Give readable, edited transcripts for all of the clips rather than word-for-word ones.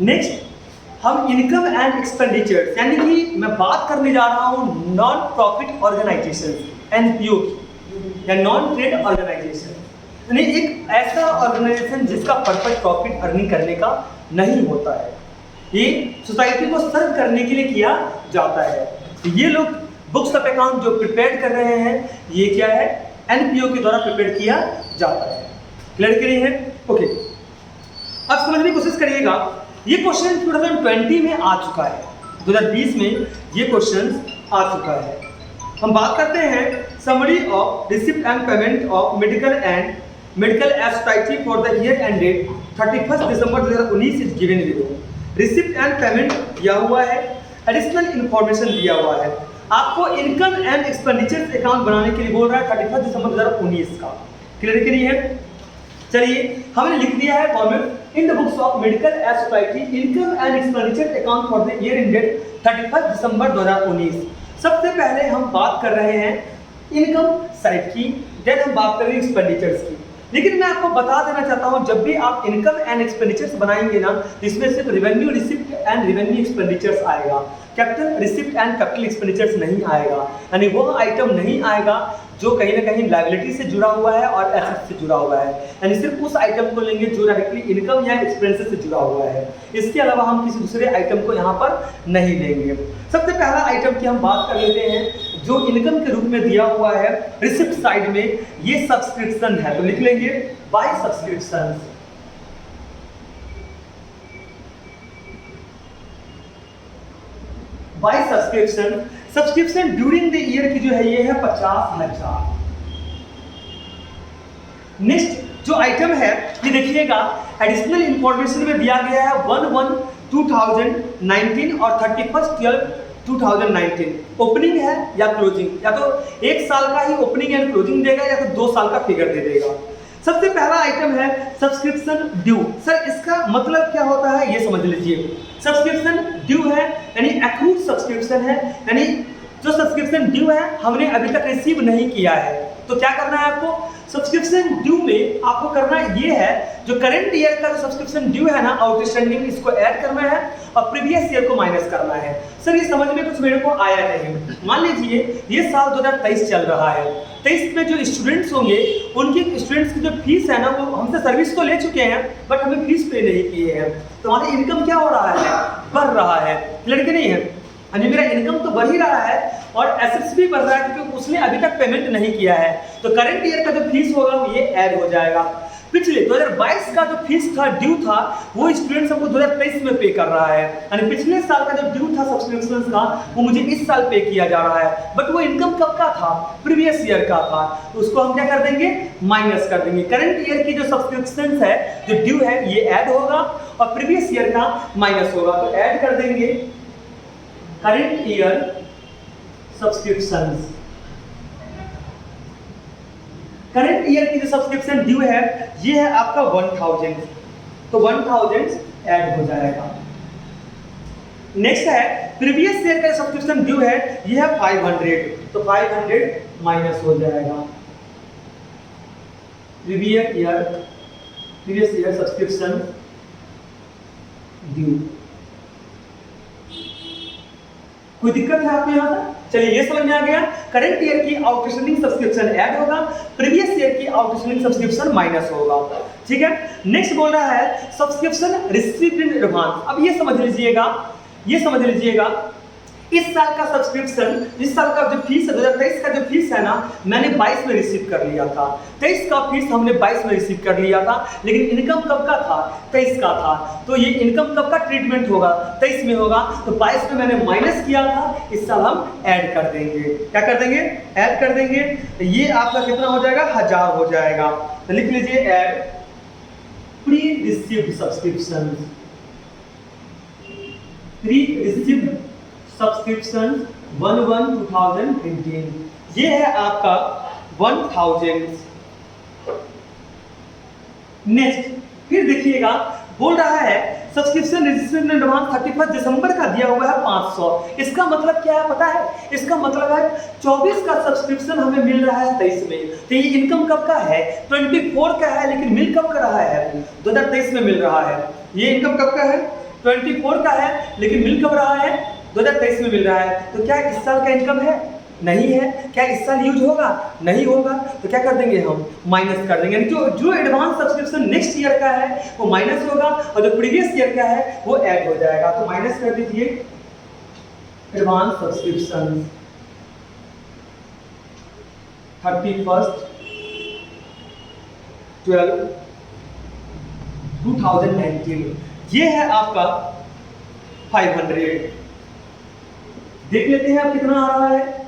Next हम income and expenditure यानी कि मैं बात करने जा रहा हूँ नॉन प्रॉफिट ऑर्गेनाइजेशन एनपीओ की या नॉन ट्रेड ऑर्गेनाइजेशन, यानी एक ऐसा ऑर्गेनाइजेशन जिसका पर्पस प्रॉफिट अर्निंग करने का नहीं होता है, ये सोसाइटी को सर्व करने के लिए किया जाता है। तो ये लोग बुक्स ऑफ अकाउंट जो प्रिपेयर कर रहे हैं ये क्या है, एनपीओ के द्वारा प्रिपेयर किया जाता है। क्लियर के लिए है? ओके, अब समझने की कोशिश करिएगा। ये क्वेश्चन 2020 में आ चुका है, 2020 में ये क्वेश्चन आ चुका है। हम बात करते हैं summary of receipt and payment of medical aid society for the year ended 31 December 2019 is given below. Receipt and payment दिया हुआ है, एडिशनल इंफॉर्मेशन दिया हुआ है। आपको इनकम एंड एक्सपेंडिचर अकाउंट बनाने के लिए बोल रहा है 31 दिसंबर 2019 का। क्लियर के लिए है? चलिए हमने लिख दिया है format in the books of medical aid society income and expenditure account for the year ended 31 दिसंबर 2019। सबसे पहले हम बात कर रहे हैं इनकम साइड की, देन हम बात करेंगे एक्सपेंडिचर्स की। लेकिन मैं आपको बता देना चाहता हूं जब भी आप इनकम एंड एक्सपेंडिचर्स बनाएंगे ना, इसमें सिर्फ revenue receipt and revenue expenditures आएगा, capital receipt and capital expenditures नहीं आएगा। यानी वो आइटम नहीं आएगा जो कहीं ना कहीं लायबिलिटी से जुड़ा हुआ है और एसेट से जुड़ा हुआ है, यानी सिर्फ उस आइटम को लेंगे जो डायरेक्टली इनकम या एक्सपेंसेस से जुड़ा हुआ है। इसके अलावा हम किसी दूसरे आइटम को यहाँ पर नहीं लेंगे। सबसे पहला आइटम की हम बात कर लेते हैं जो इनकम के रूप में दिया हुआ है रिसिप्ट साइड में, ये सब्सक्रिप्शन है, तो लिख लेंगे by subscription. By subscription during the year की जो है ये है 50,000। नेक्स्ट जो आइटम है ये देखिएगा एडिशनल इंफॉर्मेशन में दिया गया है 1/1/2019 और 31/12/2019। ओपनिंग है या क्लोजिंग, या तो एक साल का ही ओपनिंग एंड क्लोजिंग देगा या तो 2 साल का फिगर दे देगा। सबसे पहला आइटम है सब्सक्रिप्शन ड्यू। सर इसका मतलब क्या होता है ये समझ लीजिए। सब्सक्रिप्शन ड्यू है यानी एक्रूड सब्सक्रिप्शन है, यानी जो सब्सक्रिप्शन ड्यू है हमने अभी तक रिसीव नहीं किया है। तो क्या करना है आपको, सब्सक्रिप्शन ड्यू में आपको करना ये है जो करंट ईयर का जो सब्सक्रिप्शन ड्यू है ना आउटस्टैंडिंग, इसको ऐड करना है और प्रीवियस ईयर को माइनस करना है। सर ये समझ में कुछ मेरे को आया नहीं। मान लीजिए ये साल 2023 चल रहा है, 23 में जो स्टूडेंट्स होंगे उनकी स्टूडेंट्स की जो फीस है ना वो हमसे सर्विस तो ले चुके हैं बट हमें फीस पे नहीं किए हैं। तो हमारी इनकम क्या हो रहा है, बढ़ रहा है। लड़के नहीं है, यानी मेरा इनकम तो बढ़ ही रहा है और एसेट्स भी बढ़ रहा है क्योंकि उसने अभी तक पेमेंट नहीं किया है। तो करंट ईयर का जो फीस होगा वो ये ऐड हो जाएगा। पिछले 2022 का जो फीस था ड्यू था वो स्टूडेंट्स हमको 2023 में पे कर रहा है, यानी पिछले साल का जो ड्यू था सब्सक्रिप्शन का वो मुझे इस साल पे किया जा रहा है। बट वो इनकम कब का था, प्रीवियस ईयर का था, तो उसको हम क्या कर देंगे, माइनस कर देंगे। करंट ईयर की जो सब्सक्रिप्शन है जो ड्यू है ये ऐड होगा और प्रीवियस ईयर का माइनस होगा, तो ऐड कर देंगे current year subscriptions. Current year की जो सब्सक्रिप्शन ड्यू है ये है आपका 1000, तो 1000 ऐड हो जाएगा। नेक्स्ट है प्रीवियस ईयर का सब्सक्रिप्शन ड्यू है ये है 500, तो 500 माइनस हो जाएगा। Previous year subscription due. कोई दिक्कत है आपको यहाँ पर? चलिए ये समझ में आ गया। करंट ईयर की आउटस्टैंडिंग सब्सक्रिप्शन ऐड होगा, प्रीवियस ईयर की आउटस्टैंडिंग सब्सक्रिप्शन माइनस होगा। ठीक है, नेक्स्ट बोल रहा है सब्सक्रिप्शन रिसीव्ड इन एडवांस। अब ये समझ लीजिएगा इस साल का सब्सक्रिप्शन, इस साल का जो फीस है 2023 का जो फीस है ना मैंने 22 में रिसीव कर लिया था। 23 का फीस हमने 22 में रिसीव कर लिया था, लेकिन इनकम कब का था, 23 का था। तो ये इनकम कब का ट्रीटमेंट होगा, 23 में होगा, तो 22 में मैंने माइनस किया था, इस साल हम ऐड कर देंगे। क्या कर देंगे, ऐड कर देंगे। तो ये आपका कितना हो जाएगा, 1000 हो जाएगा। तो लिख लीजिए add pre received subscription, pre received subscription 1/1/2018, ये है आपका 1000। नेक्स्ट फिर देखिएगा बोल रहा है सब्सक्रिप्शन रजिस्ट्रेशन एडवांस 31 दिसंबर का दिया हुआ है 500। इसका मतलब क्या है पता है? इसका मतलब है 24 का सब्सक्रिप्शन हमें मिल रहा है 23 में। तो ये इनकम कब का है? 24 का है, लेकिन मिल कब कर रहा है? 2023 में मिल रहा है। ये इनकम कब का है? 24 का है, लेकिन मिल कब रहा है? 2023 में मिल रहा है। तो क्या इस साल का इनकम है? नहीं है। क्या इस साल यूज होगा? नहीं होगा। तो क्या कर देंगे हम? माइनस कर देंगे। जो एडवांस सब्सक्रिप्शन नेक्स्ट ईयर का है वो माइनस होगा, और जो प्रीवियस ईयर का है वो ऐड हो जाएगा। तो माइनस कर दीजिए एडवांस सब्सक्रिप्शन 31/12/2019। ये है आपका 500। देख लेते हैं आप कितना आ रहा है।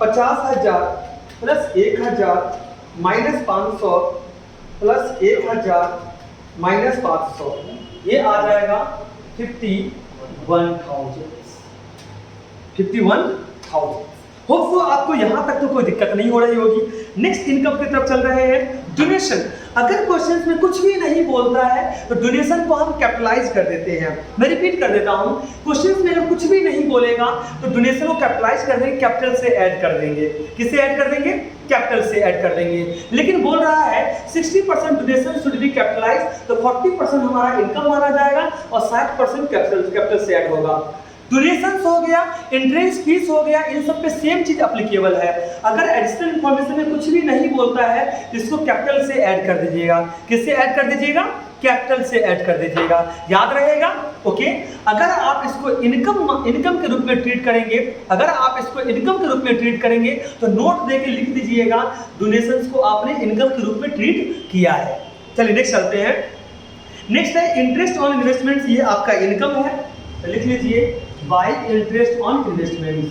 50,000 प्लस 1,000 माइनस 500 प्लस 1,000 माइनस 500, ये आ जाएगा 51,000। होप सो आपको यहां तक तो कोई दिक्कत नहीं हो रही होगी। नेक्स्ट इनकम की तरफ चल रहे हैं, डोनेशन। अगर क्वेश्चंस में कुछ भी नहीं बोलता है तो डोनेशन को हम कैपिटलाइज कर देते हैं। मैं रिपीट कर देता हूं, क्वेश्चंस में अगर कुछ भी नहीं बोलेगा तो डोनेशन को कैपिटलाइज कर देंगे, कैपिटल से ऐड कर देंगे। किससे ऐड कर देंगे? कैपिटल से ऐड कर देंगे। लेकिन बोल रहा है 60% डोनेशन शुड बी कैपिटलाइज, तो 40% हमारा इनकम माना जाएगा और 60% कैपिटल से ऐड होगा। डोनेशंस हो गया, एंट्रेंस फीस हो गया, इन सब पे सेम चीज एप्लीकेबल है। अगर एडिशनल इन्फॉर्मेशन में कुछ भी नहीं बोलता है इसको कैपिटल से ऐड कर दीजिएगा। किससे ऐड कर दीजिएगा? कैपिटल से ऐड कर दीजिएगा। याद रहेगा? ओके। अगर आप इसको इनकम के रूप में ट्रीट करेंगे, तो नोट दे के लिख दीजिएगा डोनेशंस को आपने इनकम के रूप में ट्रीट किया है। चलिए नेक्स्ट चलते हैं। नेक्स्ट है इंटरेस्ट ऑन इन्वेस्टमेंट्स। ये आपका इनकम है, तो लिख लीजिए बाय इंटरेस्ट ऑन इन्वेस्टमेंट्स।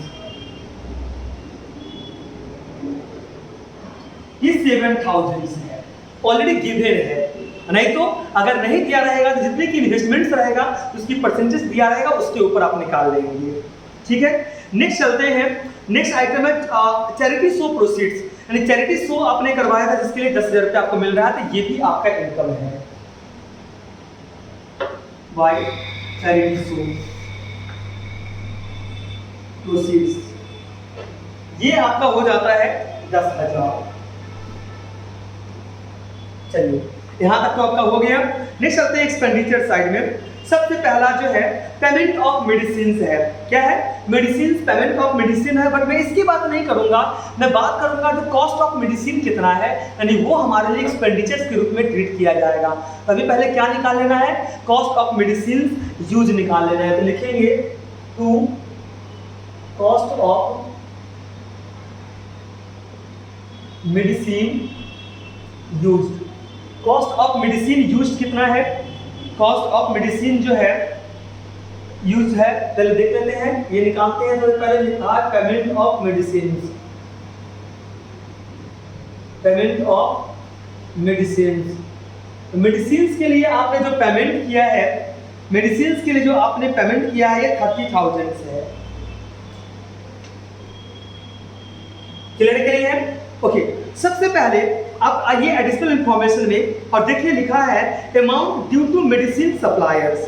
ये 7,000 है, ऑलरेडी गिवन है। नहीं तो अगर नहीं दिया रहेगा तो जितने की इन्वेस्टमेंट्स रहेगा उसकी परसेंटेज दिया रहेगा, उसके ऊपर आप निकाल लेंगे। ठीक है, नेक्स्ट चलते हैं। नेक्स्ट आइटम है चैरिटी शो प्रोसीड्स, यानी चैरिटी शो आपने करवाया था जिसके लिए 10,000 रुपये आपको मिल रहा है, तो ये भी आपका इनकम है। बाय चैरिटी शो प्रोसीड्स, ये आपका हो जाता है 10,000। चलिए यहां तक तो आपका हो गया। नेक्स्ट चलते हैं एक्सपेंडिचर साइड में। सबसे पहला जो है पेमेंट ऑफ मेडिसिन है। क्या है? मेडिसिन, पेमेंट ऑफ मेडिसिन है। बट मैं इसकी बात नहीं करूंगा, मैं बात करूंगा जो कॉस्ट ऑफ मेडिसिन कितना है, यानी वो हमारे लिए एक्सपेंडिचर्स के रूप में ट्रीट किया जाएगा। अभी पहले क्या निकाल लेना है? कॉस्ट ऑफ मेडिसिन यूज निकाल लेना है। तो लिखेंगे to cost of medicine used. Cost of medicine used कितना है? कॉस्ट ऑफ मेडिसिन जो है यूज है, चलिए देख लेते हैं। ये निकालते हैं। सबसे पहले लिखा है payment of medicine. Payment of medicine, medicine के लिए आपने जो पेमेंट किया है, मेडिसिन के लिए जो आपने पेमेंट किया है ये 30,000 से है। क्लियर है? ओके। सबसे पहले आप आइए एडिशनल इंफॉर्मेशन में और देखिए लिखा है amount due to medicine suppliers.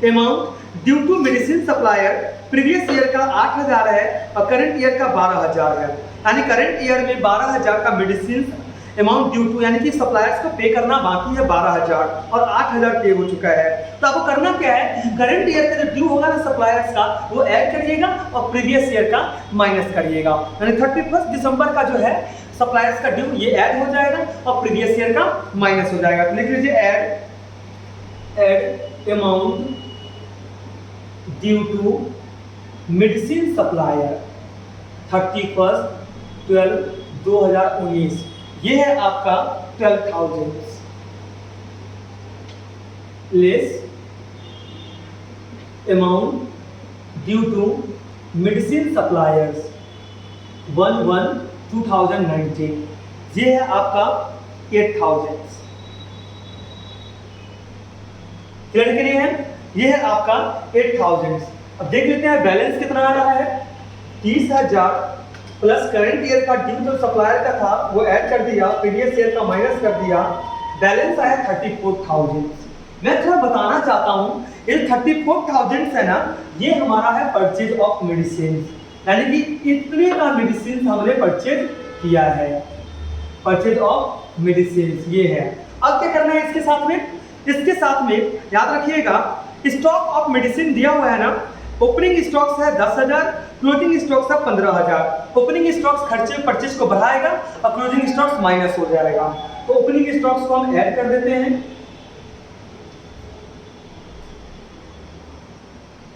Amount due to medicine supplier previous year का 8,000 है और करंट ईयर का 12,000 है। यानी करंट ईयर में 12,000 का मेडिसिन अमाउंट ड्यू टू, यानी कि सप्लायर्स को पे करना बाकी है 12,000 और 8,000 पे हो चुका है। तो आपको करना क्या है? करंट ईयर का जो ड्यू होगा ना सप्लायर्स का, वो ऐड करिएगा और प्रीवियस ईयर का माइनस करिएगा। यानी 31 दिसंबर का जो है सप्लायर्स का ड्यू ये ऐड हो जाएगा और प्रीवियस ईयर का माइनस हो जाएगा। तो लिख लीजिए add amount due to medicine supplier 31/12/2019। ये है आपका 12,000 less amount due to medicine suppliers 1/1/2019। ये है आपका 8,000। क्लियर करिए है? ये है आपका 8,000। अब देख लेते हैं बैलेंस कितना आ रहा है। 30,000 प्लस करंट ईयर का ड्यू जो सप्लायर का था वो ऐड कर दिया, प्रीवियस ईयर का माइनस कर दिया, बैलेंस आया 34,000। मैं थोड़ा बताना चाहता हूँ, ये 34,000 है ना, ये हमारा है परचेज ऑफ मेडिसिन, यानी कि इतने का मेडिसिन हमने परचेज किया है, परचेज ऑफ मेडिसिन ये है। अब क्या करना है इसके साथ में, इसके साथ में याद रखिएगा स्टॉक ऑफ मेडिसिन दिया हुआ है ना, ओपनिंग स्टॉक्स है 10,000, क्लोजिंग स्टॉक्स है 15,000। ओपनिंग स्टॉक्स खर्चे परचेज को बढ़ाएगा और क्लोजिंग स्टॉक्स माइनस हो जाएगा। तो ओपनिंग स्टॉक्स को हम ऐड कर देते हैं।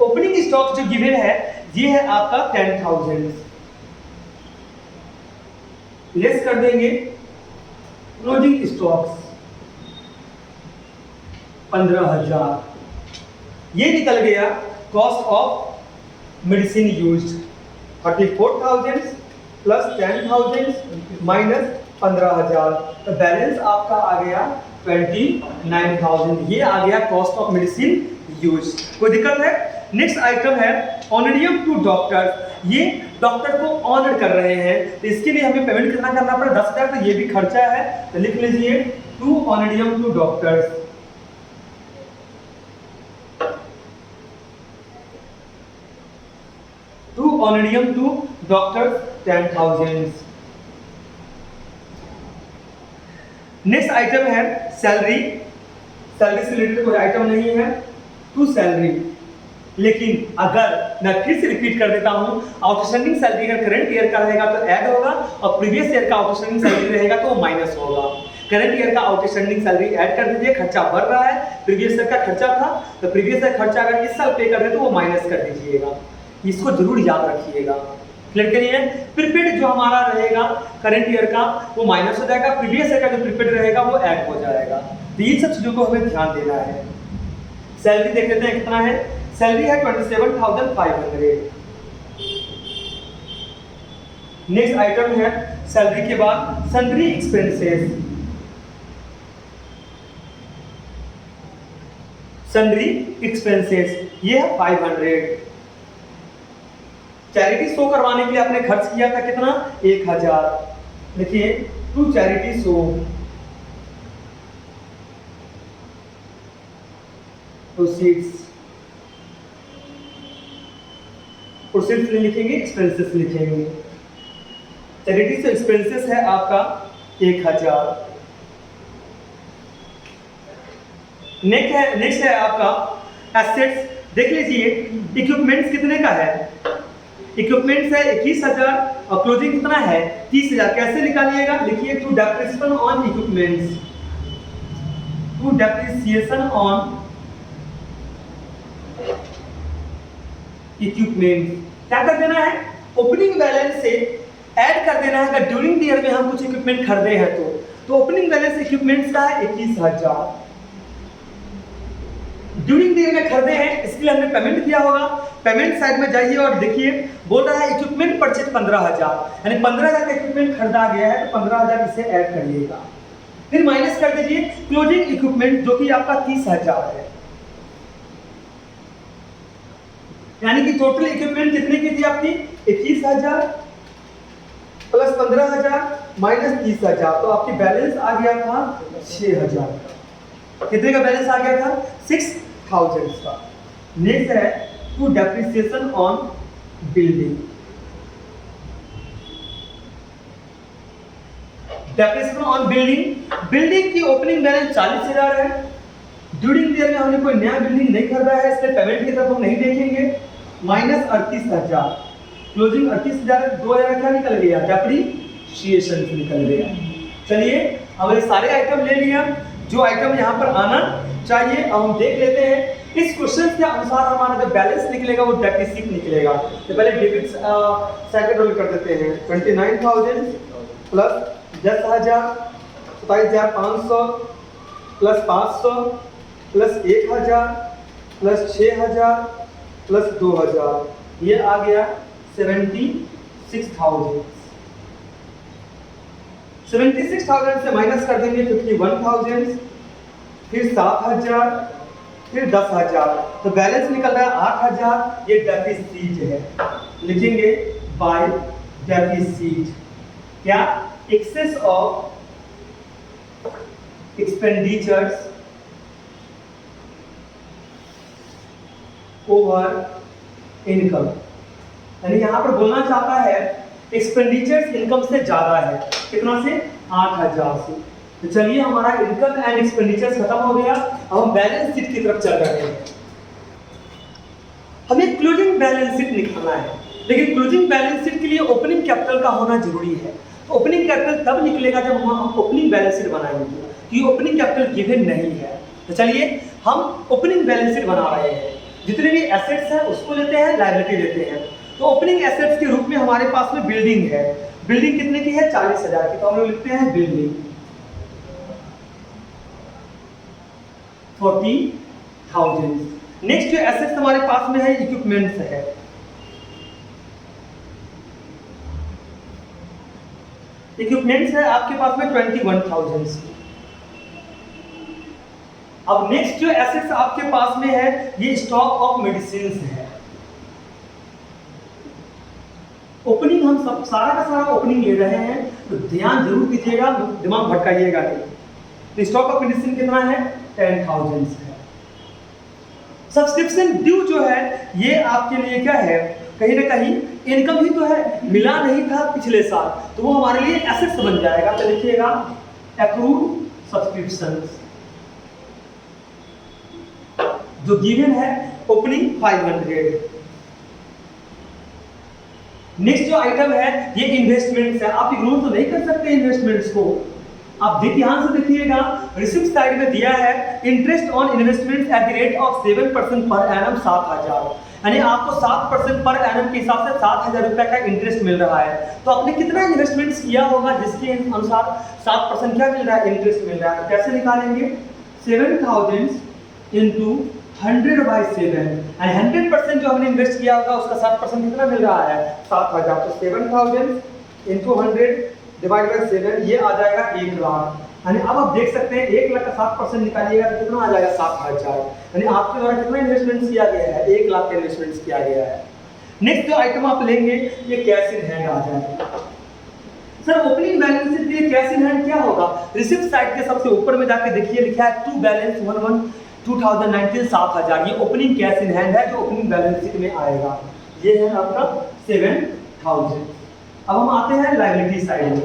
ओपनिंग स्टॉक जो गिवन है ये है आपका 10,000, लेस कर देंगे क्लोजिंग स्टॉक्स 15,000, ये निकल गया cost of medicine used 34,000 plus 10,000 minus 15,000, तो बैलेंस आपका आ गया 29,000, ये आ गया कॉस्ट ऑफ मेडिसिन यूज्ड। कोई दिक्कत है? नेक्स्ट आइटम है ऑनरियम टू डॉक्टर, ये डॉक्टर को ऑनर कर रहे हैं, तो इसके लिए हमें पेमेंट कितना करना पड़ा 10,000, तो ये भी खर्चा है, तो लिख लीजिए to honorarium to doctors. To honorarium to doctors 10,000। Next item है सैलरी, सैलरी से रिलेटेड कोई आइटम नहीं है, टू सैलरी। लेकिन अगर मैं फिर से रिपीट कर देता हूं, आउटस्टैंडिंग सैलरी अगर करंट ईयर का रहेगा तो ऐड होगा, और प्रीवियस ईयर का आउटस्टैंडिंग सैलरी रहेगा तो माइनस होगा। करंट ईयर का आउटस्टैंडिंग सैलरी ऐड कर दीजिए, खर्चा बढ़ रहा है, प्रीवियस ईयर का खर्चा था, तो प्रीवियस ईयर खर्चा अगर इस साल पे कर रहे हैं तो वो माइनस कर दीजिएगा, इसको जरूर याद रखिएगा। क्लियर करिए। प्रीपेड जो हमारा रहेगा करंट ईयर का वो माइनस हो जाएगा, प्रीवियस ईयर का जो प्रीपेड रहेगा वो ऐड हो जाएगा, तो इन सब चीजों को हमें ध्यान देना है। सैलरी देख लेते हैं कितना है, सैलरी है 27,500। नेक्स्ट आइटम है सैलरी के बाद सन्ड्री एक्सपेंसेस, सन्ड्री एक्सपेंसेस ये है 500। चैरिटी शो करवाने के लिए आपने खर्च किया था कितना 1,000, देखिए to charity show, proceeds, proceeds लिखेंगे, एक्सपेंसेस लिखेंगे। चैरिटी से एक्सपेंसेस है आपका 1,000। नेक्स्ट है आपका एसेट्स, देख लीजिए इक्विपमेंट्स कितने का है, इक्विपमेंट्स है 21,000 और क्लोजिंग कितना है 30,000। कैसे निकालिएगा, लिखिए to depreciation on equipments, to depreciation on equipment. क्या कर देना है, ओपनिंग बैलेंस से ऐड कर देना है। अगर ड्यूरिंग ईयर में हम कुछ इक्विपमेंट खरीदे हैं तो ओपनिंग बैलेंस इक्विपमेंट्स का है 21,000, ड्यूरिंग ईयर में खरीदे हैं, इसके लिए हमने पेमेंट किया होगा। पेमेंट साइड में जाइए और देखिए बोल रहा है इक्विपमेंट परचेज 15,000, यानी 15,000 का इक्विपमेंट खरीदा गया है, तो 15,000 इसे ऐड करिएगा, फिर माइनस कर दीजिए क्लोजिंग इक्विपमेंट जो कि आपका 30,000 है, यानी कि टोटल इक्विपमेंट कितने की थी आपकी 21,000 प्लस 15,000 माइनस 30,000, तो आपकी बैलेंस आ गया था 6,000। कितने का बैलेंस आ गया था 6,000 का। नेक्स्ट है to depreciation on building, depreciation on building, building की ओपनिंग बैलेंस 40,000 है, ड्यूरिंग ईयर में हमने कोई नया बिल्डिंग नहीं खरीदा है, इसलिए पेमेंट की तरफ हम नहीं देखेंगे, माइनस 38,000, क्लोजिंग 38,000, 2,000 क्या निकल गया डेप्रिसिएशन निकल गया। चलिए हमने सारे आइटम ले लिया, जो आइटम यहाँ पर आना चाहिए अब हम देख लेते हैं। इस क्वेश्चन के अनुसार हमारा जो बैलेंस निकलेगा वो डेफिसिट निकलेगा, तो पहले डेबिट साइड में रोल कर देते हैं। 29,000 plus 10,000, 27,500 plus 500 plus 1,000 plus 6,000 plus 2,000, ये आ गया 76,000। 76,000 से माइनस कर देंगे 51,000, फिर 7,000, फिर 10,000, तो बैलेंस निकल रहा है 8,000, ये डेफिसिट है, लिखेंगे बाय डेफिसिट। क्या excess of expenditures over income, यानी यहां पर बोलना चाहता है एक्सपेंडिचर्स इनकम से ज्यादा है, कितना से 8000 से। तो चलिए हमारा इनकम एंड एक्सपेंडिचर्स खत्म हो गया, अब हम बैलेंस शीट की तरफ चल रहे हैं। हमें क्लोजिंग बैलेंस शीट निकालना है, लेकिन क्लोजिंग बैलेंस शीट के लिए ओपनिंग कैपिटल का होना जरूरी है। तो ओपनिंग कैपिटल तब निकलेगा जब हम ओपनिंग बैलेंस शीट बनाएंगे, क्योंकि ओपनिंग कैपिटल गिवन नहीं है। तो चलिए हम ओपनिंग बैलेंस शीट बना रहे हैं, जितने भी एसेट्स हैं उसको लेते हैं, लायबिलिटी लेते हैं। तो ओपनिंग एसेट्स के रूप में हमारे पास में बिल्डिंग है, बिल्डिंग कितने की है 40,000 की, तो हम लोग लिखते हैं बिल्डिंग 40,000। नेक्स्ट जो एसेट्स हमारे पास में है इक्विपमेंट्स है, इक्विपमेंट्स है आपके पास में 21,000 की। अब नेक्स्ट जो एसेट्स आपके पास में है ये स्टॉक ऑफ मेडिसिन है। ओपनिंग हम सब सारा का सारा ओपनिंग ले रहे हैं, तो ध्यान जरूर दीजिएगा, दिमाग भटकाइएगा नहीं। तो स्टॉक ऑफ मेडिसिन कितना है 10,000 है। सब्सक्रिप्शन ड्यू जो है ये आपके लिए क्या है, कहीं ना कहीं इनकम ही तो है, मिला नहीं था पिछले साल, तो वो हमारे लिए एसेट्स बन जाएगा। तो लिखिएगा एक्रूड सब्सक्रिप्शंस, जो गिवन है ओपनिंग 500। नेक्स्ट जो आइटम है ये इन्वेस्टमेंट्स है, आप इग्नोर तो नहीं कर सकते इन्वेस्टमेंट्स को, आप ध्यान से देखिएगा। रिसिप्ट साइड में दिया है interest on investments at the rate of 7% per annum 7,000, यानी आपको 7% पर एनम के हिसाब से 7,000 रुपए का इंटरेस्ट मिल रहा है। तो आपने कितना इन्वेस्टमेंट्स किया होगा जिसके अनुसार 7% क्या मिल रहा है, इंटरेस्ट मिल रहा है। कैसे निकालेंगे, 7,000 इंटू 100/7, एंड 100% जो हमने इन्वेस्ट किया होगा उसका 7% कितना मिल रहा है 7,000। तो 7,000 इंटू 100 डिवाइड बाई 7, ये आ जाएगा 1 लाख। यानी अब आप देख सकते हैं 1 लाख का 7% निकालिएगा तो कितना आ जाएगा 7,000, यानी आपके द्वारा कितना इन्वेस्टमेंट किया गया है 1 लाख का इन्वेस्टमेंट किया गया है। नेक्स्ट जो आइटम आप लेंगे ये कैश इन हैंड आ जाएगा। सर ओपनिंग बैलेंस शीट के लिए कैश इन हैंड क्या होगा, रिसिप्ट साइड के सबसे ऊपर में जाके देखिए लिखा है टू बैलेंस 2019 7,000, ये ओपनिंग कैश इन हैंड है जो ओपनिंग बैलेंस शीट में आएगा। ये है आपका 7,000। अब हम आते हैं लायबिलिटी साइड में,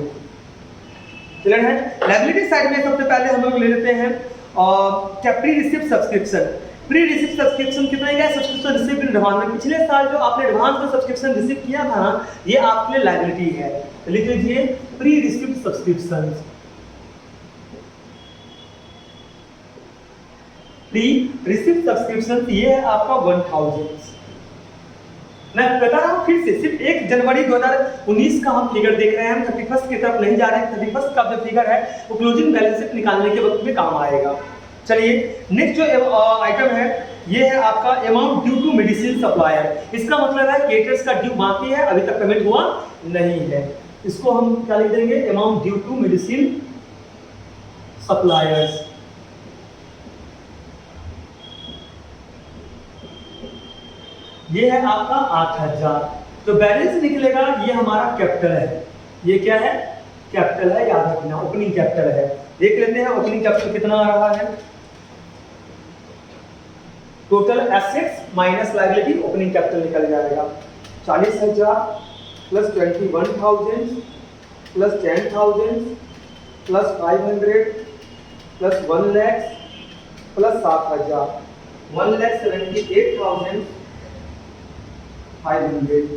क्लियर है। लायबिलिटी साइड में सबसे पहले हम लोग ले लेते हैं क्या pre receipt subscription. Pre receipt subscription कितना है, सब्सक्रिप्शन रिसिप्ट इन एडवांस में पिछले साल जो आपने एडवांस में सब्सक्रिप्शन रिसीव किया था ना, ये आपके लिए लायबिलिटी है। तो लिख लीजिए pre receipt subscription, pre receipt subscription ये है आपका 1,000। मैं बता रहा हूँ फिर से, सिर्फ 1 जनवरी 2019 का हम फिगर देख रहे हैं, हम 31st की तरफ नहीं जा रहे हैं। 31st का जो फिगर है वो क्लोजिंग बैलेंस शीट निकालने के वक्त में काम आएगा। चलिए नेक्स्ट जो आइटम है ये है आपका amount due to medicine supplier. इसका मतलब है केटर्स का ड्यू बाकी है, अभी तक पेमेंट हुआ नहीं है। इसको हम क्या लिख देंगे, amount due to medicine suppliers. ये है आपका 8,000। तो बैलेंस निकलेगा ये हमारा कैपिटल है, ये क्या है कैपिटल है, याद रखना ओपनिंग कैपिटल है। देख लेते हैं ओपनिंग कैपिटल कितना आ रहा है, total assets minus liability opening capital निकल जाएगा 40,000 plus 21,000 plus 10,000 plus 500 plus 1 lakh plus 7,000 1,78,500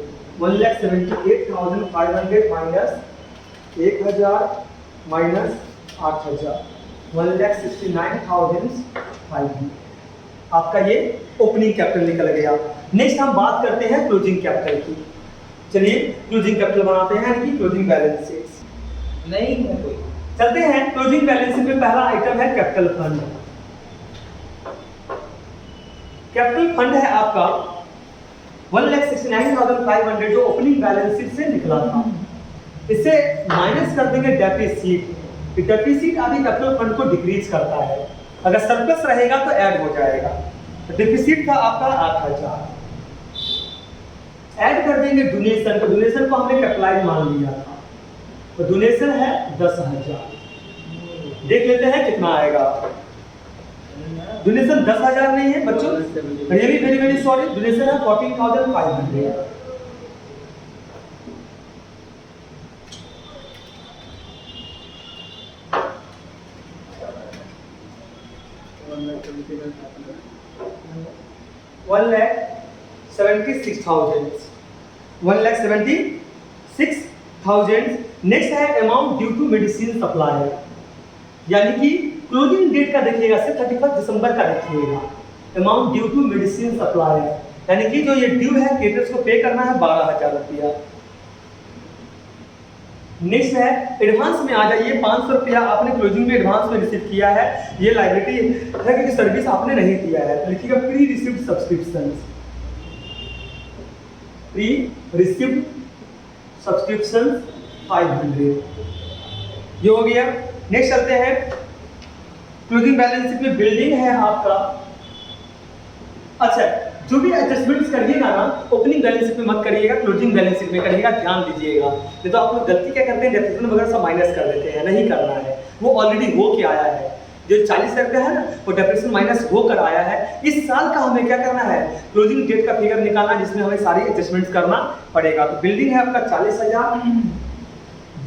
1,78,500 minus 1,000 minus 8,000 1,69,500 आपका ये ओपनिंग कैपिटल निकल गया। नेक्स्ट हम बात करते हैं क्लोजिंग कैपिटल की। चलिए क्लोजिंग कैपिटल बनाते हैं, यानी कि क्लोजिंग बैलेंस शीट नहीं है कोई। चलते हैं क्लोजिंग बैलेंस शीट में पहला आइटम है कैपिटल फंड। कैपिटल फंड है आपका 1,69,500 जो ओपनिंग बैलेंस शीट से निकला था। इससे माइनस कर देंगे डेफिसिट। डेफिसिट आदि कैपिटल फंड को डिक्रीज करता है, अगर सरप्लस रहेगा तो ऐड हो जाएगा। तो डेफिसिट था आपका 8,000, ऐड कर देंगे डोनेशन को। डोनेशन को हमने कैपिटलाइज मान लिया था, तो डोनेशन है 10,000 देख लेते हैं कितना आएगा। डोनेशन 10,000 नहीं है बच्चों, really very very sorry, donation है 14,500। $1,76,000। नेक्स्ट है amount due to medicine supply, यानी कि क्लोजिंग डेट का देखिएगा सिर्फ 31 दिसंबर का देखिएगा। Amount due to medicine supply, यानी कि जो ये ड्यू है क्रेडिटर्स को पे करना है 12,000 रुपया। नेक्स्ट है एडवांस में आ जाइए, 500 रुपया आपने क्लोजिंग में एडवांस में रिसीव किया है, ये लायबिलिटी है कि सर्विस आपने नहीं दिया है, तो लिखिएगा pre received subscription, pre received subscription 500, ये हो गया। नेक्स्ट चलते हैं क्लोजिंग बैलेंस शीट में बिल्डिंग है आपका। अच्छा, जो भी एडजस्टमेंट्स करिएगा ना ओपनिंग बैलेंस शीट में मत करिएगा, क्लोजिंग बैलेंस शीट में करिएगा, ध्यान दीजिएगा। नहीं तो आप लोग गलती क्या करते हैं, डेप्रिसिएशन वगैरह सब माइनस कर देते हैं, नहीं करना है, वो ऑलरेडी हो के आया है। जो 40,000 रुपया है ना वो डेप्रिसिएशन माइनस होकर आया है। इस साल का हमें क्या करना है, क्लोजिंग डेट का फिगर निकालना, जिसमें हमें सारी एडजस्टमेंट्स करना पड़ेगा। तो बिल्डिंग है आपका 40,000,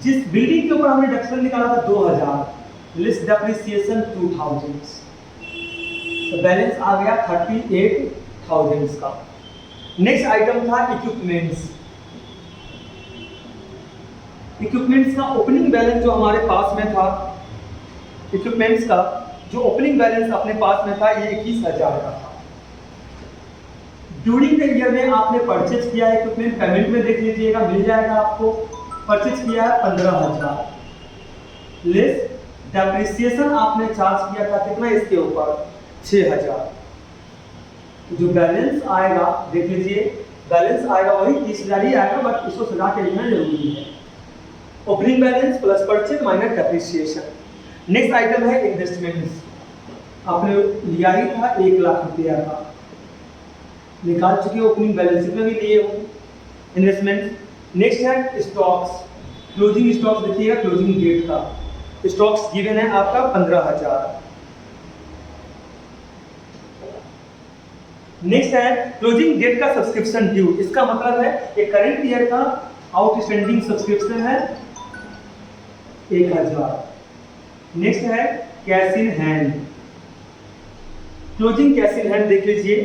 जिस बिल्डिंग के ऊपर हमने डेप्रिसिएशन निकाला था 2,000, लेस डेप्रिसिएशन 2,000, तो बैलेंस आ गया 38,000 का। नेक्स्ट आइटम था इक्विपमेंट्स। इक्विपमेंट्स का ओपनिंग बैलेंस जो हमारे पास में था, इक्विपमेंट्स का जो ओपनिंग बैलेंस अपने पास में था ये 21,000 का था। ड्यूरिंग द ईयर में आपने परचेज किया है इक्विपमेंट, पेमेंट में देख लीजिएगा मिल जाएगा आपको। परचेज किया है 15,000, लेस डेप्रिसिएशन आपने चार्ज किया था कितना इसके ऊपर 6,000, जो बैलेंस आएगा देख लीजिए, बैलेंस आएगा वही 30,000 ही आएगा, बट उसको सजा के लिखना जरूरी है। Opening balance plus purchase minus depreciation. Next item है इन्वेस्टमेंट्स, आपने लिया ही था 1 लाख रुपया का, निकाल चुके हो, ओपनिंग बैलेंस शीट में भी लिए हो इन्वेस्टमेंट। नेक्स्ट है स्टॉक्स, क्लोजिंग स्टॉक्स देखिएगा, क्लोजिंग डेट का स्टॉक्स गिवन है आपका 15,000। नेक्स्ट है क्लोजिंग डेट का सब्सक्रिप्शन ड्यू, इसका मतलब है कि करंट ईयर का आउटस्टैंडिंग सब्सक्रिप्शन है 1,000। नेक्स्ट है cash in hand, closing cash in hand देख लीजिए,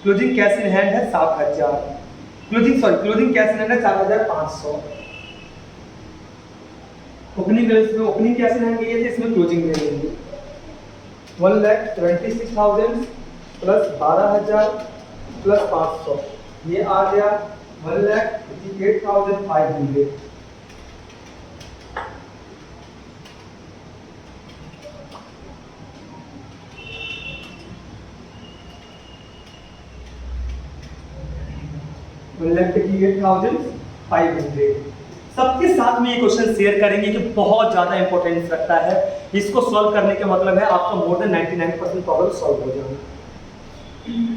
क्लोजिंग कैश इन हैंड है 7,000, क्लोजिंग कैश इन हैंड है 4,500। ओपनिंग बैलेंस में ओपनिंग कैश इन हैंड लिए थे, इसमें क्लोजिंग ले लेंगे 1,26,000 प्लस 12,000 प्लस 500, ये आ गया 1,58,500। सबके साथ में ये क्वेश्चन शेयर करेंगे कि बहुत ज्यादा इंपॉर्टेंस रखता है। इसको सॉल्व करने का मतलब है आपका मोर देन 99% प्रॉब्लम सॉल्व हो जाएगा।